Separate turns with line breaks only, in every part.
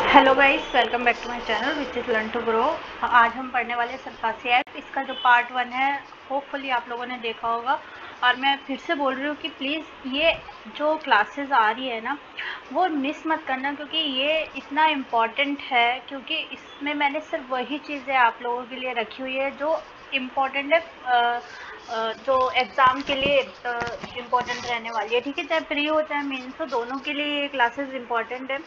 Hello guys, welcome back to my channel which is learn to grow. आज हम पढ़ने वाले सरफासी ऐप, इसका जो पार्ट 1 है होपफुली आप लोगों ने देखा होगा। और मैं फिर से बोल रही हूँ कि प्लीज़ ये जो क्लासेस आ रही है ना वो मिस मत करना, क्योंकि ये इतना इम्पॉर्टेंट है। क्योंकि इसमें मैंने सिर्फ वही चीज़ें आप लोगों के लिए रखी हुई है जो इम्पॉर्टेंट है, जो एग्ज़ाम के लिए इम्पॉर्टेंट रहने वाली है। ठीक है, चाहे प्री हो चाहे मेंस हो, दोनों के लिए ये क्लासेस इम्पॉर्टेंट है।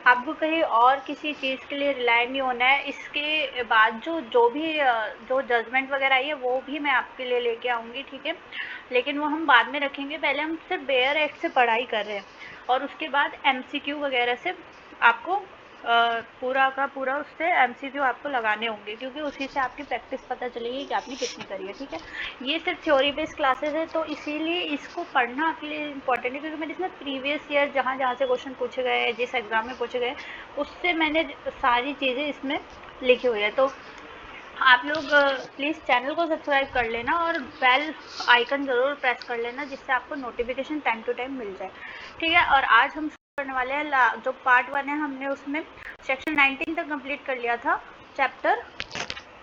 आपको कहीं और किसी चीज़ के लिए रिलाय नहीं होना है। इसके बाद जो भी जो जजमेंट वगैरह आई है वो भी मैं आपके लिए लेके आऊँगी, ठीक है, लेकिन वो हम बाद में रखेंगे। पहले हम सिर्फ बेयर एक्ट से पढ़ाई कर रहे हैं और उसके बाद MCQ वगैरह से आपको पूरा का पूरा उससे MCQ आपको लगाने होंगे, क्योंकि उसी से आपकी प्रैक्टिस पता चलेगी कि आपने कितनी करी है। ठीक है, ये सिर्फ थ्योरी बेस्ड क्लासेस है, तो इसीलिए इसको पढ़ना आपके लिए इंपॉर्टेंट है, क्योंकि मैंने इसमें प्रीवियस ईयर जहाँ जहाँ से क्वेश्चन पूछे गए, जिस एग्ज़ाम में पूछे गए, उससे मैंने सारी चीज़ें इसमें लिखी हुई है। तो आप लोग प्लीज़ चैनल को सब्सक्राइब कर लेना और बेल आइकन ज़रूर प्रेस कर लेना, जिससे आपको नोटिफिकेशन टाइम टू टाइम मिल जाए। ठीक है, और आज हम करने वाले हैं जो पार्ट 1 है, हमने उसमें सेक्शन 19 तक कंप्लीट कर लिया था, चैप्टर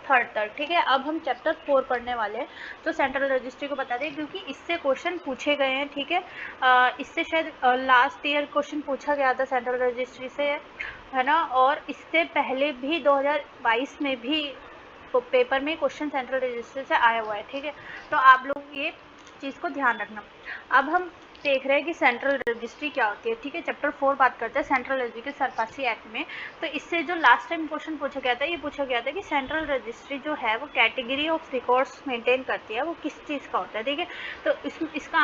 3 तक। ठीक है, अब हम चैप्टर 4 पढ़ने वाले हैं, तो सेंट्रल रजिस्ट्री को बता दें, क्योंकि इससे क्वेश्चन पूछे गए हैं। ठीक है, इससे शायद लास्ट ईयर क्वेश्चन पूछा गया था सेंट्रल रजिस्ट्री से, है ना, और इससे पहले भी 2022 में भी पेपर में क्वेश्चन सेंट्रल रजिस्ट्री से आया हुआ है। ठीक है, तो आप लोग ये चीज़ को ध्यान रखना। अब हम देख रहे हैं कि सेंट्रल रजिस्ट्री क्या होती है। ठीक है, चैप्टर 4 बात करते हैं सेंट्रल रजिस्ट्री के सरफासी एक्ट में। तो इससे जो लास्ट टाइम क्वेश्चन पूछा गया था, ये पूछा गया था कि सेंट्रल रजिस्ट्री जो है वो कैटेगरी ऑफ रिकॉर्ड्स मेंटेन करती है, वो किस चीज़ का होता है। ठीक है, तो इसका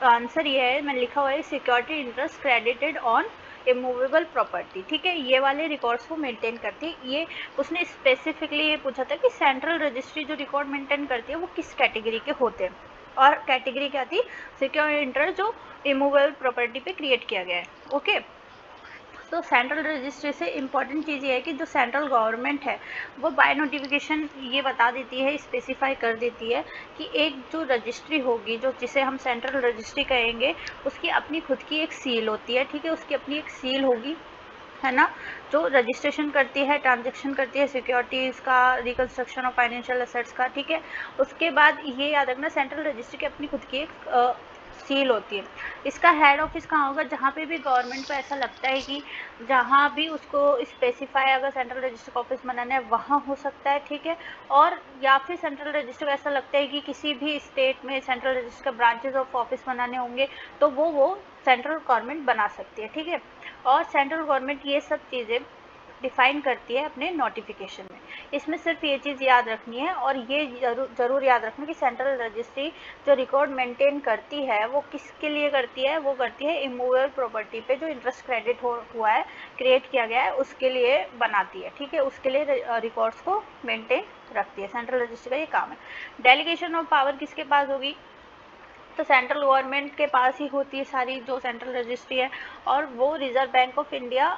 आंसर ये है, मैंने लिखा हुआ है, security interest credited on immovable property. ठीक है, ये वाले रिकॉर्ड्स को मेंटेन करती है। ये उसने स्पेसिफिकली ये पूछा था कि सेंट्रल रजिस्ट्री जो रिकॉर्ड मेंटेन करती है वो किस कैटेगरी के होते हैं, और कैटेगरी क्या थी, सिक्योर इंटरेस्ट जो इमूवेबल प्रॉपर्टी पे क्रिएट किया गया है। ओके, तो सेंट्रल रजिस्ट्री से इम्पॉर्टेंट चीज़ ये है कि जो सेंट्रल गवर्नमेंट है वो बाय नोटिफिकेशन ये बता देती है, स्पेसिफाई कर देती है कि एक जो रजिस्ट्री होगी, जो जिसे हम सेंट्रल रजिस्ट्री कहेंगे, उसकी अपनी खुद की एक सील होती है। ठीक है, उसकी अपनी एक सील होगी, है ना, जो रजिस्ट्रेशन करती है, ट्रांजेक्शन करती है सिक्योरिटीज़ का, रिकंस्ट्रक्शन ऑफ फाइनेंशियल एसेट्स का। ठीक है, उसके बाद ये याद रखना, सेंट्रल रजिस्ट्री की अपनी खुद की एक सील होती है। इसका हेड ऑफिस कहाँ होगा, जहाँ पे भी गवर्नमेंट को ऐसा लगता है कि जहाँ भी उसको स्पेसिफाई अगर सेंट्रल रजिस्टर का ऑफिस बनाना है वहाँ हो सकता है। ठीक है, और या फिर सेंट्रल रजिस्टर को ऐसा लगता है कि किसी भी स्टेट में सेंट्रल रजिस्टर का ब्रांचेस ऑफ ऑफिस बनाने होंगे, तो वो सेंट्रल गवर्नमेंट बना सकती है। ठीक है, और सेंट्रल गवर्नमेंट ये सब चीज़ें डिफाइन करती है अपने नोटिफिकेशन में। इसमें सिर्फ ये चीज़ याद रखनी है, और ये ज़रूर याद रखना कि सेंट्रल रजिस्ट्री जो रिकॉर्ड मेंटेन करती है वो किसके लिए करती है, वो करती है इमूवेबल प्रॉपर्टी पे जो इंटरेस्ट क्रेडिट हुआ है, क्रिएट किया गया है, उसके लिए बनाती है। ठीक है, उसके लिए रिकॉर्ड्स को मेंटेन रखती है। सेंट्रल रजिस्ट्री का ये काम है। डेलीगेशन ऑफ पावर किसके पास होगी, तो सेंट्रल गवर्नमेंट के पास ही होती है सारी जो सेंट्रल रजिस्ट्री है, और वो रिजर्व बैंक ऑफ इंडिया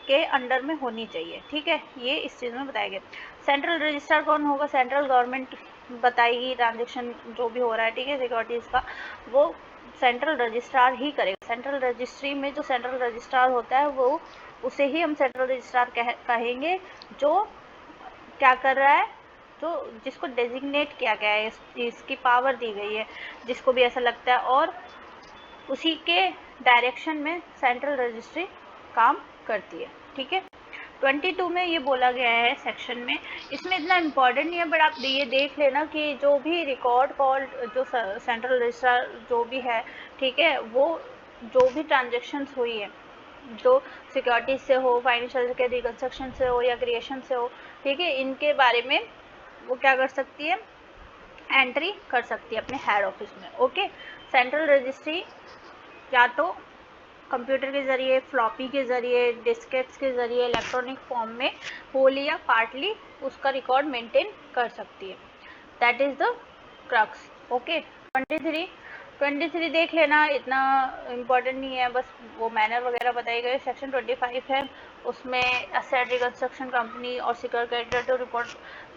के अंडर में होनी चाहिए। ठीक है, ये इस चीज़ में बताया गया। सेंट्रल रजिस्ट्रार कौन होगा, सेंट्रल गवर्नमेंट बताएगी ट्रांजेक्शन जो भी हो रहा है। ठीक है, सिक्योरिटीज़ का वो सेंट्रल रजिस्ट्रार ही करेगा। सेंट्रल रजिस्ट्री में जो सेंट्रल रजिस्ट्रार होता है वो उसे ही हम सेंट्रल रजिस्ट्रार कहेंगे, जो क्या कर रहा है, तो जिसको डेजिग्नेट किया गया है, इसकी पावर दी गई है, जिसको भी ऐसा लगता है, और उसी के डायरेक्शन में सेंट्रल रजिस्ट्री काम करती है। ठीक है, 22 में ये बोला गया है सेक्शन में, इसमें इतना इम्पोर्टेंट नहीं है, बट आप ये देख लेना कि जो भी रिकॉर्ड कॉल्ड जो सेंट्रल रजिस्ट्रार जो भी है, ठीक है, वो जो भी ट्रांजेक्शन्स हुई है, जो सिक्योरिटीज से हो, फाइनेंशियल के रिकंस्ट्रक्शन से हो या क्रिएशन से हो, ठीक है, इनके बारे में वो क्या कर सकती है, एंट्री कर सकती है अपने हेड ऑफिस में। ओके, सेंट्रल रजिस्ट्री या तो कंप्यूटर के ज़रिए, फ्लॉपी के ज़रिए, डिस्केट्स के ज़रिए, इलेक्ट्रॉनिक फॉर्म में होली या पार्टली उसका रिकॉर्ड मेंटेन कर सकती है। That is the crux. Okay, 23 देख लेना, इतना इम्पोर्टेंट नहीं है, बस वो मैनर वगैरह बताए गए। सेक्शन 25 है, उसमें एसेट रिकंस्ट्रक्शन कंपनी और secure creditor to report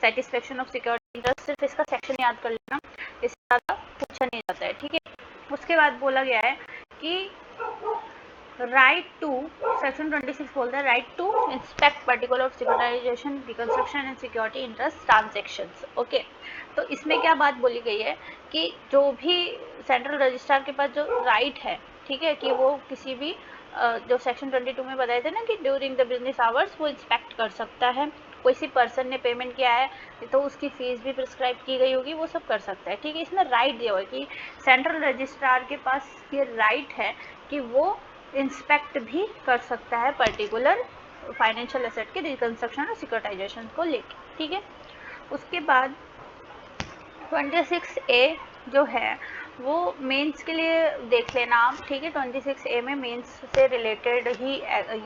satisfaction of security interest. सिर्फ इसका सेक्शन याद कर लेना, इससे ज़्यादा पूछा नहीं जाता है। ठीक है, उसके बाद बोला गया है कि राइट टू, सेक्शन 26 बोलता है right to inspect particular of securitisation reconstruction and security interest transactions. Okay, तो इसमें क्या बात बोली गई है कि जो भी सेंट्रल रजिस्ट्रार के पास जो राइट है, ठीक है, कि वो किसी भी जो सेक्शन 22 में बताए थे ना कि ड्यूरिंग द बिजनेस आवर्स वो इंस्पेक्ट कर सकता है, कोई सी पर्सन ने पेमेंट किया है तो उसकी फीस भी प्रिस्क्राइब की गई होगी, वो सब कर सकता है, ठीक है। इसमें राइट दिया हुआ है कि सेंट्रल रजिस्ट्रार के पास ये राइट है कि वो इंस्पेक्ट भी कर सकता है पर्टिकुलर फाइनेंशियल एसेट के रिकंस्ट्रक्शन और सिक्योरिटाइजेशन को लेके, ठीक है। उसके बाद 26A जो है वो मेंस के लिए देख लेना आप, ठीक है। 26A में मेंस से रिलेटेड ही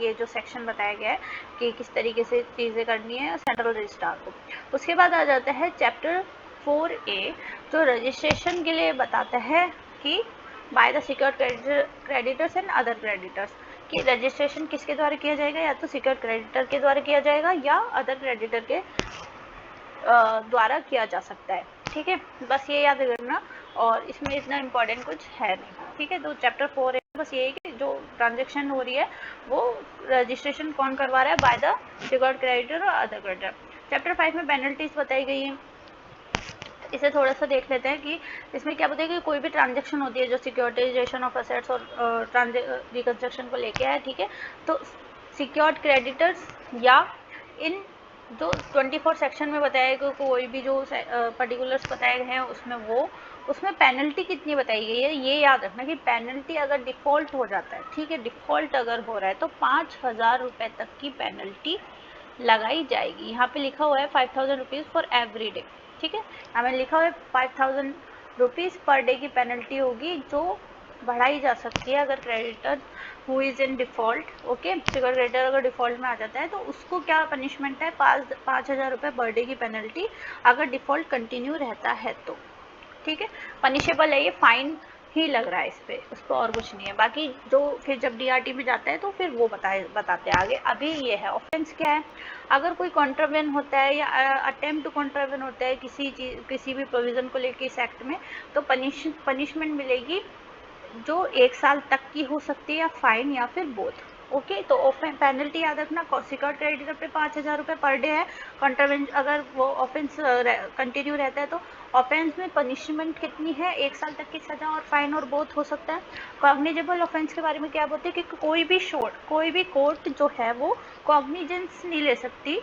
ये जो सेक्शन बताया गया है कि किस तरीके से चीज़ें करनी है सेंट्रल रजिस्ट्रार को। उसके बाद आ जाता है चैप्टर 4A जो रजिस्ट्रेशन के लिए बताता है कि by the secured creditors and other creditors, कि रजिस्ट्रेशन किसके द्वारा किया जाएगा, या तो सिक्योर्ड क्रेडिटर के द्वारा किया जाएगा या अदर क्रेडिटर के द्वारा किया जा सकता है, ठीक है। बस ये याद रखना, और इसमें इतना इम्पोर्टेंट कुछ है नहीं, ठीक है। तो चैप्टर 4 है, बस ये है कि जो ट्रांजेक्शन हो रही है वो रजिस्ट्रेशन कौन करवा रहा है, बाय द सिक्योर्ड क्रेडिटर और अदर क्रेडिटर। चैप्टर 5 में पेनल्टीज बताई गई है, इसे थोड़ा सा देख लेते हैं कि इसमें क्या बताया कि कोई भी ट्रांजेक्शन होती है जो सिक्योरिटाइजेशन ऑफ एसेट्स और रिकंस्ट्रक्शन को लेके है, ठीक है, तो सिक्योर्ड क्रेडिटर्स या इन जो 24 सेक्शन में बताया गया कोई भी जो पर्टिकुलर्स बताए गए हैं उसमें पेनल्टी कितनी बताई गई है, ये याद रखना कि पेनल्टी अगर डिफ़ॉल्ट हो जाता है, ठीक है, डिफ़ॉल्ट अगर हो रहा है तो 5,000 रुपये तक की पेनल्टी लगाई जाएगी। यहाँ पे लिखा हुआ है 5,000 रुपीज़ फॉर एवरी डे, ठीक है। हमें लिखा हुआ है 5,000 रुपीज़ पर डे की पेनल्टी होगी जो बढ़ाई जा सकती है अगर creditor who is in default, okay, secured creditor अगर डिफ़ॉल्ट में आ जाता है तो उसको क्या पनिशमेंट है, 5,000 रुपये पर डे की पेनल्टी अगर डिफ़ॉल्ट कंटिन्यू रहता है तो, ठीक है। पनिशेबल है, ये फाइन ही लग रहा है इस पर, उस पर और कुछ नहीं है। बाकी जो फिर जब DRT में जाता है तो फिर वो बताते हैं आगे। अभी ये है ऑफेंस क्या है, अगर कोई कॉन्ट्रावेन होता है या अटेम्प्ट टू कॉन्ट्रावेन होता है किसी भी प्रोविज़न को लेके इस एक्ट में, तो पनिशमेंट मिलेगी जो 1 साल तक की हो सकती है, या फाइन या फिर बोथ, ओके। तो पेनल्टी याद रखना, सिक्योर्ड क्रेडिटर पे 5,000 रुपये पर डे है, कॉन्ट्रावेंस अगर वो ऑफेंस कंटिन्यू रहता है तो ऑफेंस में पनिशमेंट कितनी है, 1 साल तक की सजा और फाइन और बोथ हो सकता है। कॉग्निजेबल ऑफेंस के बारे में क्या बोलते हैं कि कोई भी कोर्ट जो है वो कॉग्निजेंस नहीं ले सकती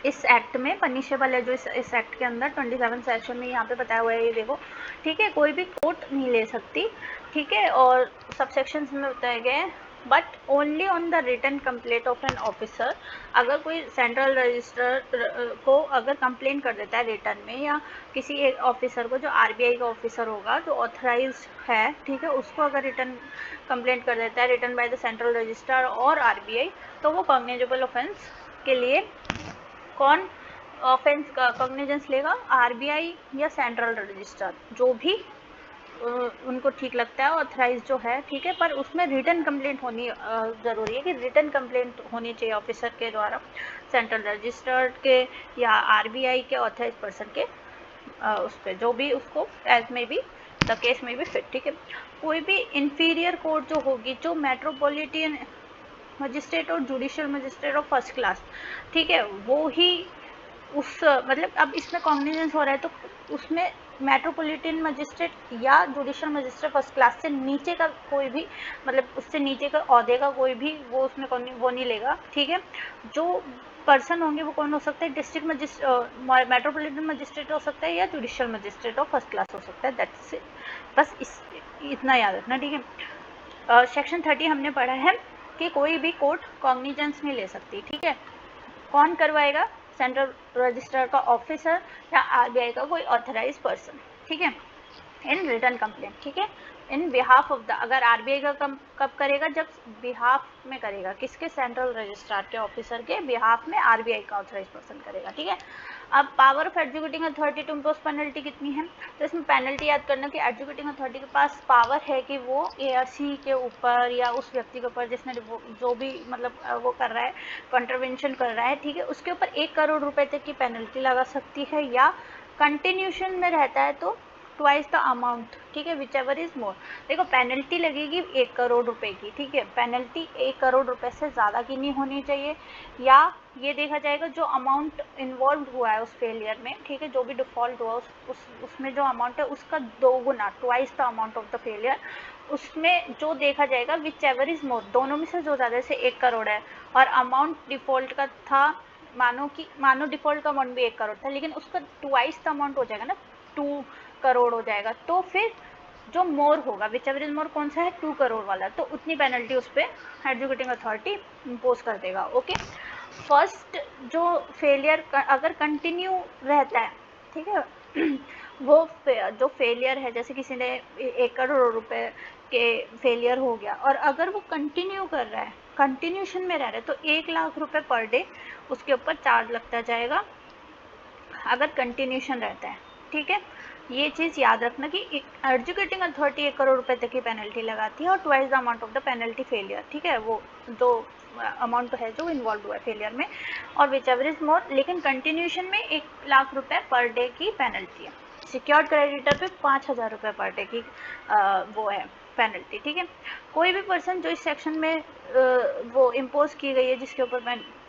इस एक्ट में, पनिशेबल है जो इस एक्ट के अंदर 27 सेक्शन में यहाँ पे बताया हुआ है, ये देखो, ठीक है, कोई भी कोर्ट नहीं ले सकती, ठीक है। और सब सेक्शंस में बताए गए हैं, but only on the written complaint of an officer, अगर कोई सेंट्रल रजिस्टर को अगर कंप्लेन कर देता है रिटन में, या किसी एक ऑफिसर को जो RBI का ऑफिसर होगा जो ऑथराइज है, ठीक है, उसको अगर रिटन कंप्लेंट कर देता है written by the central registrar और RBI, तो वो कॉग्निजेबल ऑफेंस के लिए कौन ऑफेंस का कॉग्निजेंस लेगा, RBI या सेंट्रल रजिस्ट्रार, जो भी उनको ठीक लगता है, ऑथराइज जो है, ठीक है। पर उसमें रिटन कंप्लेंट होनी ज़रूरी है, कि रिटन कंप्लेंट होनी चाहिए ऑफिसर के द्वारा सेंट्रल रजिस्ट्रार के या RBI के ऑथराइज पर्सन के उस पर, जो भी उसको एज में भी द केस में भी फिट, ठीक है। कोई भी इंफीरियर कोर्ट जो होगी, जो मेट्रोपॉलिटन मजिस्ट्रेट और judicial magistrate of first class, ठीक है, वो ही उस मतलब अब इसमें कॉग्निजेंस हो रहा है तो उसमें मेट्रोपॉलिटन मजिस्ट्रेट या जुडिशियल मजिस्ट्रेट फर्स्ट क्लास से नीचे का कोई भी, मतलब उससे नीचे का ओहदे का कोई भी वो उसमें वो नहीं लेगा, ठीक है। जो पर्सन होंगे वो कौन हो सकता है, डिस्ट्रिक्ट मजिस्ट्रेट, मेट्रोपॉलिटन मजिस्ट्रेट हो सकता है या judicial magistrate of first class हो सकता है, दैट्स इट। बस इतना याद रखना, ठीक है। सेक्शन 30 हमने पढ़ा है कि कोई भी कोर्ट कॉग्निजेंस नहीं ले सकती, ठीक है। कौन करवाएगा, सेंट्रल रजिस्ट्रार का ऑफिसर या RBI का कोई ऑथराइज पर्सन, ठीक है, इन रिटर्न कंप्लेंट, ठीक है, इन बिहाफ ऑफ द, अगर RBI का कब करेगा, जब बिहाफ में करेगा, किसके, सेंट्रल रजिस्ट्रार के ऑफिसर के बिहाफ में RBI का ऑथराइज पर्सन करेगा, ठीक है। अब power of executing authority to impose penalty कितनी है, तो इसमें पेनल्टी याद करना कि एग्जीक्यूटिंग अथॉरिटी के पास पावर है कि वो ARC के ऊपर या उस व्यक्ति के ऊपर जिसने जो भी मतलब वो कर रहा है, कॉन्ट्रवेंशन कर रहा है, ठीक है, उसके ऊपर 1 करोड़ रुपए तक की पेनल्टी लगा सकती है, या कंटिन्यूशन में रहता है तो ट्वाइस द अमाउंट, ठीक है, विच एवर इज मोर। देखो पेनल्टी लगेगी 1 करोड़ रुपए की, ठीक है, पेनल्टी 1 करोड़ रुपए से ज़्यादा की नहीं होनी चाहिए, या ये देखा जाएगा जो अमाउंट इन्वॉल्व हुआ है उस फेलियर में, ठीक है, जो भी डिफ़ॉल्ट हुआ उसमें जो अमाउंट है उसका 2 गुना, twice the amount of the failure, उसमें जो देखा जाएगा विच एवर इज मोर, दोनों में से जो ज़्यादा से 1 करोड़ है और अमाउंट डिफ़ॉल्ट का था, मानो डिफ़ॉल्ट का अमाउंट भी 1 करोड़ था, लेकिन उसका ट्वाइस द अमाउंट हो जाएगा ना, 2 करोड़ हो जाएगा, तो फिर जो मोर होगा विच एवर इज मोर कौन सा है, 2 करोड़ वाला, तो उतनी पेनल्टी उस पर एग्जीक्यूटिंग अथॉरिटी इम्पोज कर देगा। ओके, फर्स्ट जो फेलियर अगर कंटिन्यू रहता है, ठीक है, वो जो फेलियर है, जैसे किसी ने 1 करोड़ रुपए के फेलियर हो गया और अगर वो कंटिन्यू कर रहा है, कंटिन्यूशन में रह रहा है, तो 1 लाख रुपए पर डे उसके ऊपर चार्ज लगता जाएगा अगर कंटिन्यूशन रहता है, ठीक है। ये चीज़ याद रखना कि एग्जीक्यूटिंग अथॉरिटी 1 करोड़ रुपए तक की पेनल्टी लगाती है और twice the amount of the penalty failure, ठीक है, वो जो अमाउंट है जो इन्वॉल्व हुआ है फेलियर में, और विच एवर इज मोर, लेकिन कंटिन्यूशन में 1 लाख रुपए पर डे की पेनल्टी है। सिक्योर्ड क्रेडिटर पे 5,000 रुपये पर डे की वो है पेनल्टी, ठीक है। कोई भी पर्सन जो इस सेक्शन में वो इम्पोज की गई है, जिसके ऊपर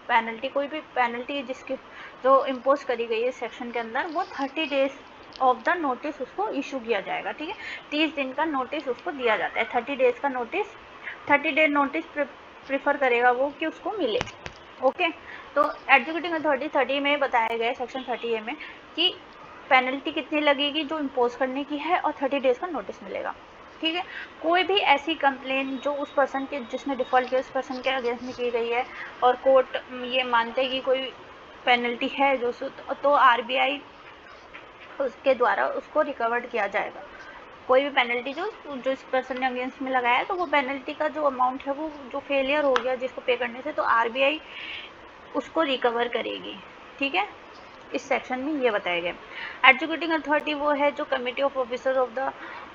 पेनल्टी, कोई भी पेनल्टी जिसकी जो इम्पोज करी गई है इस सेक्शन के अंदर, वो 30 डेज ऑफ द नोटिस उसको इशू किया जाएगा, ठीक है, 30 दिन का नोटिस उसको दिया जाता है, 30 डेज का नोटिस, 30 डे नोटिस प्रीफर करेगा वो कि उसको मिले। ओके, तो एग्जीक्यूटिंग अथॉरिटी 30 में बताया गया है सेक्शन 30A में कि पेनल्टी कितनी लगेगी जो इम्पोज करने की है और 30 डेज का नोटिस मिलेगा, ठीक है। कोई भी ऐसी कंप्लेन जो उस पर्सन के जिसने डिफ़ॉल्ट किया उस पर्सन के अगेंस्ट में की गई है और कोर्ट ये मानते हैं कि कोई पेनल्टी है जो, तो RBI उसके द्वारा उसको रिकवर्ड किया जाएगा। कोई भी पेनल्टी जो इस पर्सन ने अगेंस्ट में लगाया है, तो वो पेनल्टी का जो अमाउंट है वो जो फेलियर हो गया जिसको पे करने से, तो RBI उसको रिकवर करेगी, ठीक है। इस सेक्शन में ये बताया गया। एग्जीक्यूटिंग अथॉरिटी वो है जो committee of officer of the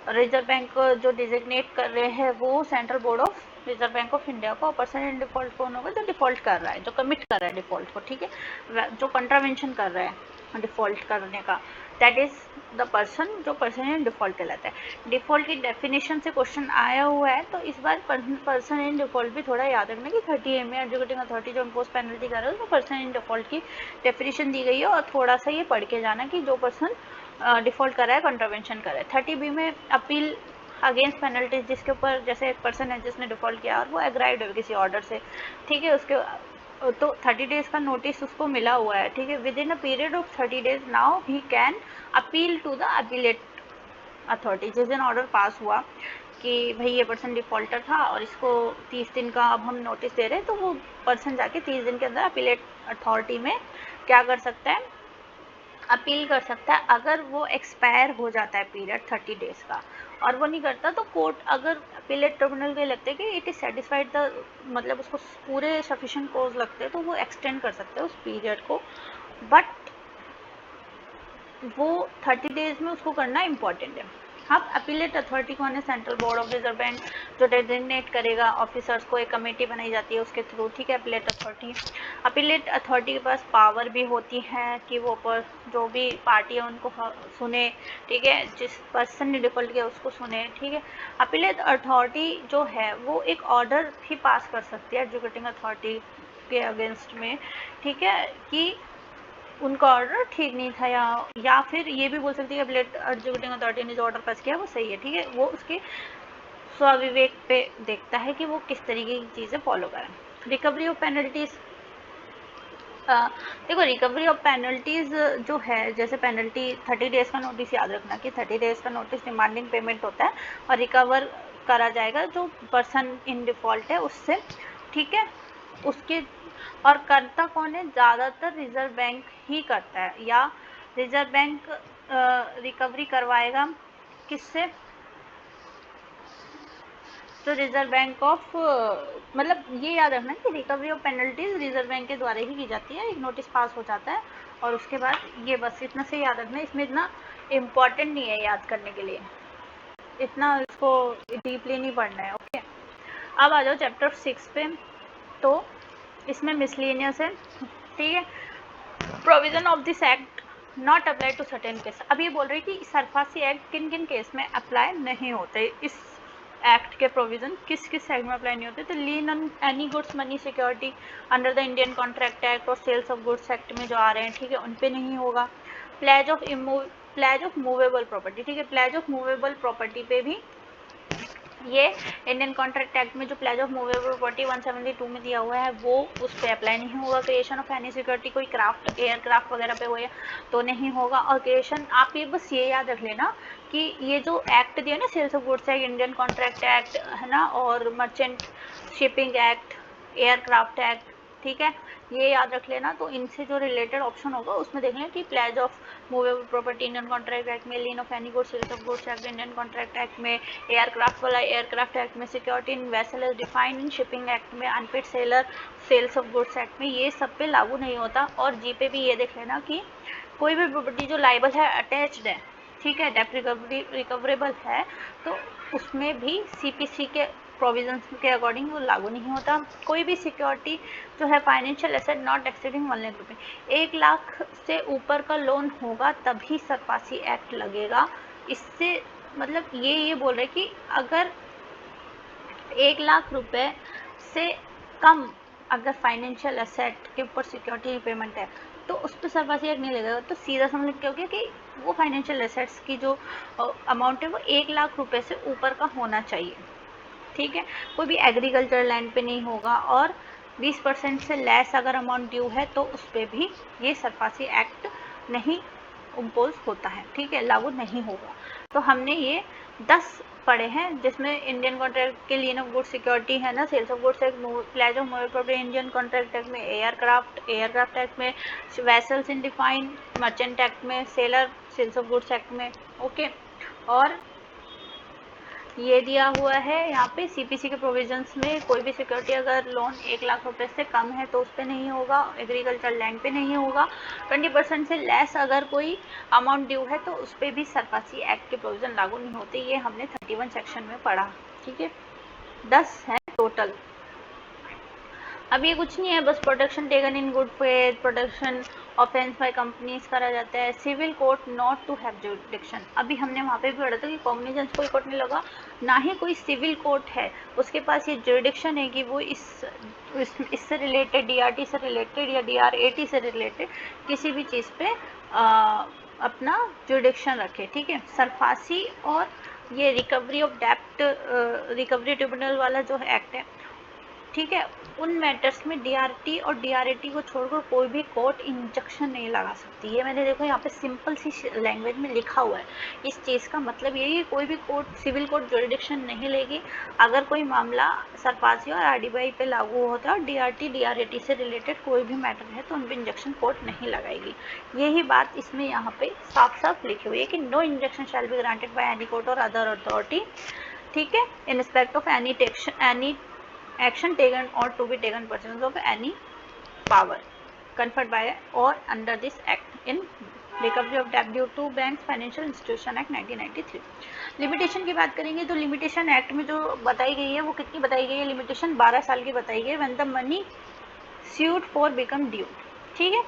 reserve bank जो डिजिग्नेट कर रहे हैं, वो central board of reserve bank of India को। पर्सन इन डिफॉल्ट कौन होगा, जो डिफॉल्ट कर रहा है, जो कमिट कर रहा है डिफॉल्ट को, ठीक है, जो कंट्रावेंशन कर रहा है डिफॉल्ट करने का, दैट इज द पर्सन, जो पर्सन इन डिफॉल्ट कहलाता है। डिफॉल्ट की डेफिनेशन से क्वेश्चन आया हुआ है, तो इस बार पर्सन इन डिफॉल्ट भी थोड़ा याद रखना कि 30A में एग्जीक्यूटिंग अथॉरिटी जो इम्पोज पेनल्टी कर रहा है उसमें पर्सन इन डिफॉल्ट की डेफिनेशन दी गई है, और थोड़ा सा ये पढ़ के जाना कि जो पर्सन डिफॉल्ट कर रहा है, कंट्रावेंशन कर रहा है। 30B में अपील अगेंस्ट पेनल्टीज, जिसके ऊपर जैसे एक पर्सन है जिसने डिफॉल्ट किया और वो एग्राइव्ड है किसी ऑर्डर से, ठीक है, उसके तो 30 डेज का नोटिस उसको मिला हुआ है, ठीक है, within a period of 30 days now he can appeal to the appellate authority. जिस दिन ऑर्डर पास हुआ कि भाई ये पर्सन डिफॉल्टर था और इसको 30 दिन का अब हम नोटिस दे रहे हैं, तो वो पर्सन जाके 30 दिन के अंदर अपीलेट अथॉरिटी में क्या कर सकता है, अपील कर सकता है। अगर वो एक्सपायर हो जाता है पीरियड 30 डेज का और वो नहीं करता, तो कोर्ट अगर अपीलेट ट्रिब्यूनल के लगते हैं कि इट इज़ सेटिस्फाइड द, मतलब उसको पूरे सफिशिएंट कोज लगते हैं, तो वो एक्सटेंड कर सकते हैं उस पीरियड को, बट वो 30 डेज में उसको करना इम्पॉर्टेंट है। अब अपीलेट अथॉरिटी कौन है, central board of reserve bank जो डेजिग्नेट करेगा ऑफिसर्स को, एक कमेटी बनाई जाती है उसके थ्रू, ठीक है, अपीलेट अथॉरिटी। अपीलेट अथॉरिटी के पास पावर भी होती है कि वो पर जो भी पार्टी है उनको सुने, ठीक है, जिस पर्सन ने डिफॉल्ट किया उसको सुने, ठीक है। अपीलेट अथॉरिटी जो है वो एक ऑर्डर भी पास कर सकती है एग्जीक्यूटिंग अथॉरिटी के अगेंस्ट में, ठीक है, कि उनका ऑर्डर ठीक नहीं था, या फिर ये भी बोल सकती है कि एग्जीक्यूटिंग अथॉरिटी ने जो ऑर्डर पास किया वो सही है, ठीक है, वो उसके स्वविवेक पे देखता है कि वो किस तरीके की चीज़ें फॉलो करें। रिकवरी ऑफ पेनल्टीज, देखो रिकवरी ऑफ पेनल्टीज जो है, जैसे पेनल्टी 30 डेज का नोटिस, याद रखना कि 30 डेज का नोटिस डिमांडिंग पेमेंट होता है और रिकवर करा जाएगा जो पर्सन इन डिफॉल्ट है उससे, ठीक है, उसके, और करता कौन है, ज़्यादातर रिजर्व बैंक ही करता है, या रिजर्व बैंक रिकवरी करवाएगा किससे, तो रिजर्व बैंक ऑफ, मतलब ये याद रखना कि recovery of penalties reserve bank के द्वारा ही की जाती है। एक नोटिस पास हो जाता है और उसके बाद ये बस इतना से याद रखना, इसमें इतना इम्पॉर्टेंट नहीं है याद करने के लिए, इतना इसको डीपली नहीं पढ़ना है। ओके, अब आ जाओ चैप्टर 6 पे, तो इसमें मिसलेनियस है, ठीक है। Provision of this act not apply to certain case. अब ये बोल रही कि सरफासी एक्ट किन किन केस में अप्लाई नहीं होते, इस एक्ट के प्रोविजन किस किस एक्ट में अप्लाई नहीं होते। तो lean on any goods money security under the Indian contract act और सेल्स ऑफ गुड्स एक्ट में जो आ रहे हैं, ठीक है, उन पे नहीं होगा। प्लेज ऑफ मूवेबल प्रॉपर्टी, ठीक है, प्लेज ऑफ मूवेबल प्रॉपर्टी पे भी ये इंडियन कॉन्ट्रैक्ट एक्ट में जो प्लेज ऑफ मूवेबल प्रॉपर्टी 172 में दिया हुआ है वो उस पर अप्लाई नहीं होगा। क्रिएशन ऑफ एनी सिक्योरिटी कोई क्राफ्ट एयरक्राफ्ट वगैरह पे हो तो नहीं होगा। और क्रिएशन, आप ये बस ये याद रख लेना कि ये जो एक्ट दिया ना, sales of goods act, Indian contract act है ना, और merchant shipping act, aircraft act, ठीक है, ये याद रख लेना। तो इनसे जो रिलेटेड ऑप्शन होगा उसमें देख लें कि pledge of movable property Indian contract act में, lien of any goods sales of goods act Indian contract act में, एयरक्राफ्ट वाला एयरक्राफ्ट एक्ट में, security in vessel is defined in shipping act में, unfit seller sales of goods act में, ये सब पे लागू नहीं होता। और जी पे भी ये देख लेना कि कोई भी प्रॉपर्टी जो लाइबल है, अटैच्ड है, ठीक है, डेट रिकवरेबल है, तो उसमें भी सीपीसी के प्रोविजंस के अकॉर्डिंग वो लागू नहीं होता। कोई भी सिक्योरिटी जो है financial asset not exceeding 1 lakh रुपए, 1 लाख से ऊपर का लोन होगा तभी सरफासी एक्ट लगेगा। इससे मतलब ये बोल रहे कि अगर 1 लाख रुपए से कम अगर फाइनेंशियल एसेट के ऊपर सिक्योरिटी रिपेमेंट है तो उस पर सरफासी एक्ट नहीं लगेगा। तो सीधा समझ क्या हो गया कि वो फाइनेंशियल एसेट्स की जो अमाउंट है वो 1 लाख रुपए से ऊपर का होना चाहिए, ठीक है। कोई भी एग्रीकल्चर लैंड पे नहीं होगा। और 20% से लेस अगर अमाउंट ड्यू है तो उस पर भी ये सरफासी एक्ट नहीं इम्पोज होता है, ठीक है, लागू नहीं होगा। तो हमने ये 10 पढ़े हैं जिसमें इंडियन कॉन्ट्रैक्ट के लिए गुड सिक्योरिटी है ना, sales of goods act, pledge of movable property Indian contract act में, एयरक्राफ्ट एक्ट में, vessels in defined merchant act में, सेल्स ऑफ गुड्स एक्ट में, ओके। और ये दिया हुआ है यहाँ पे सीपीसी के प्रोविजंस में कोई भी सिक्योरिटी अगर लोन 1 लाख रुपए से कम है तो उस पर नहीं होगा, एग्रीकल्चर लैंड पे नहीं होगा। 20% से लेस अगर कोई अमाउंट ड्यू है तो उस पर भी सरफासी एक्ट के प्रोविजन लागू नहीं होते। ये हमने 31 सेक्शन में पढ़ा, ठीक है। 10 है टोटल। अब ये कुछ नहीं है, बस protection taken in good faith, protection offence by companies करा जाता है, civil court not to have jurisdiction. अभी हमने वहाँ पे भी पढ़ा था कि कॉग्निजेंस कोई कोर्ट नहीं लगा, ना ही कोई सिविल कोर्ट है उसके पास ये जुरिडिक्शन है कि वो इससे रिलेटेड, डीआरटी से रिलेटेड या डीआरएटी से रिलेटेड किसी भी चीज़ पे अपना जुरिडिक्शन रखे, ठीक है। सरफासी और ये रिकवरी ऑफ डेप्ट, रिकवरी ट्रिब्यूनल वाला जो एक्ट है, ठीक है, उन मैटर्स में डीआरटी और डीआरएटी को छोड़कर कोई भी कोर्ट इंजक्शन नहीं लगा सकती। ये मैंने देखो यहाँ पे सिंपल सी लैंग्वेज में लिखा हुआ है। इस चीज़ का मतलब यही है कोई भी कोर्ट, सिविल कोर्ट जुरिडिक्शन नहीं लेगी अगर कोई मामला सरफासी और आरडीबीआई पे लागू होता है और डीआरटी डीआरएटी से रिलेटेड कोई भी मैटर है तो उन पर इंजक्शन कोर्ट नहीं लगाएगी। यही बात इसमें यहाँ पे साफ साफ लिखी हुई है कि no injunction shall be granted by any court और अदर अथॉरिटी, ठीक है, in respect of any action taken or to be taken pursuant of any power conferred by or under this act in recovery of debt due to banks financial institution act 1993। Limitation की बात करेंगे तो limitation act में जो बताई गई है वो कितनी बताई गई है, लिमिटेशन 12 साल की बताई गई है, when the money sued for become due, ठीक है।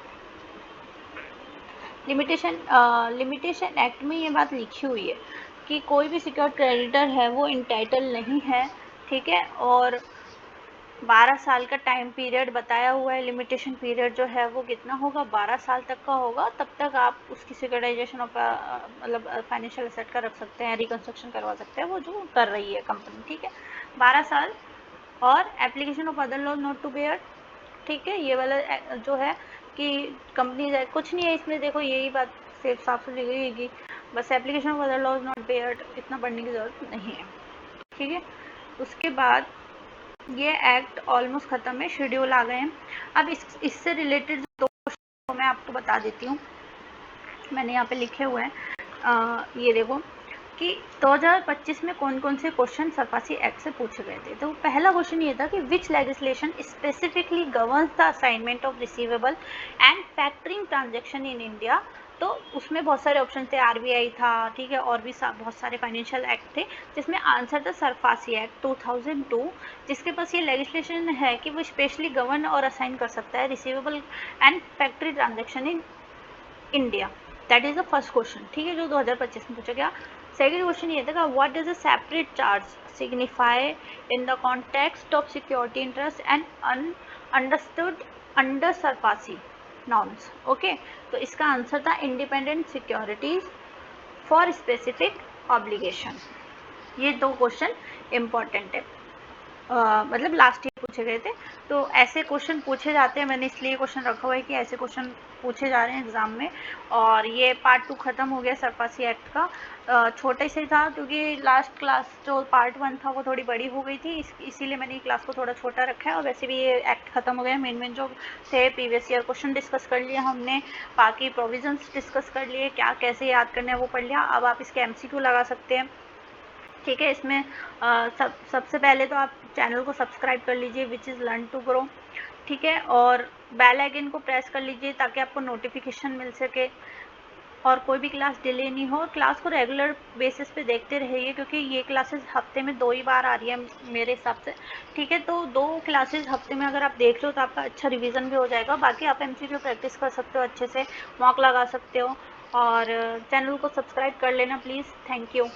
लिमिटेशन एक्ट में ये बात लिखी हुई है कि कोई भी सिक्योर्ड क्रेडिटर है वो इंटाइटल नहीं है, ठीक है। और 12 साल का टाइम पीरियड बताया हुआ है। लिमिटेशन पीरियड जो है वो कितना होगा, 12 साल तक का होगा। तब तक आप उसकी सिक्योराइजेशन ऑफ मतलब फाइनेंशियल एसेट का रख सकते हैं, रिकंस्ट्रक्शन करवा सकते हैं, वो जो कर रही है कंपनी, ठीक है, 12 साल। और application of other laws not to bear, ठीक है, ये वाला जो है कि कंपनी कुछ नहीं है इसमें, देखो यही बात सिर्फ साफ सुथरी गई है, बस application of other laws not bear, इतना पढ़ने की ज़रूरत नहीं है, ठीक है। उसके बाद ये एक्ट ऑलमोस्ट ख़त्म है, शेड्यूल आ गए हैं। अब इससे रिलेटेड दो क्वेश्चन मैं आपको बता देती हूँ, मैंने यहाँ पे लिखे हुए हैं, ये देखो कि 2025 में कौन कौन से क्वेश्चन सरफासी एक्ट से पूछे गए थे। तो पहला क्वेश्चन ये था कि which legislation specifically governs the assignment of receivable and factoring transaction in India. तो उसमें बहुत सारे ऑप्शन थे, आरबीआई था, ठीक है, और भी बहुत सारे फाइनेंशियल एक्ट थे, जिसमें आंसर था सरफासी एक्ट 2002, जिसके पास ये लेजिस्लेशन है कि वो स्पेशली गवर्न और असाइन कर सकता है receivable and factory transaction in India, that is the first question, ठीक है, जो 2025 में पूछा गया। सेकेंड क्वेश्चन ये था, what does a separate charge signify in the context of security interest and an understood under SARFAESI norms. Okay, तो इसका आंसर था independent securities for specific obligation. ये दो क्वेश्चन इंपॉर्टेंट है, मतलब लास्ट ईयर पूछे गए थे। तो ऐसे क्वेश्चन पूछे जाते हैं, मैंने इसलिए क्वेश्चन रखा हुआ है कि ऐसे क्वेश्चन पूछे जा रहे हैं एग्जाम में। और ये पार्ट 2 ख़त्म हो गया सरपासी एक्ट का, छोटे से था क्योंकि लास्ट क्लास जो पार्ट 1 था वो थोड़ी बड़ी हो गई थी, इसीलिए मैंने क्लास को थोड़ा छोटा रखा है। और वैसे भी ये एक्ट ख़त्म हो गया, मेन जो थे प्रीवियस ईयर क्वेश्चन डिस्कस कर लिया हमने, बाकी प्रोविजंस डिस्कस कर लिए, क्या कैसे याद करना है वो पढ़ लिया। अब आप इसके MCQ लगा सकते हैं, ठीक है। इसमें सबसे पहले तो आप चैनल को सब्सक्राइब कर लीजिए, which is learn to grow, ठीक है, और बेल आइकन को प्रेस कर लीजिए ताकि आपको नोटिफिकेशन मिल सके और कोई भी क्लास डिले नहीं हो। क्लास को रेगुलर बेसिस पे देखते रहिए क्योंकि ये क्लासेस हफ्ते में 2 ही बार आ रही है मेरे हिसाब से, ठीक है। तो 2 क्लासेस हफ्ते में अगर आप देख रहे हो तो आपका अच्छा रिवीजन भी हो जाएगा। बाकी आप MCQ प्रैक्टिस कर सकते हो, अच्छे से मॉक लगा सकते हो, और चैनल को सब्सक्राइब कर लेना प्लीज़। Thank you.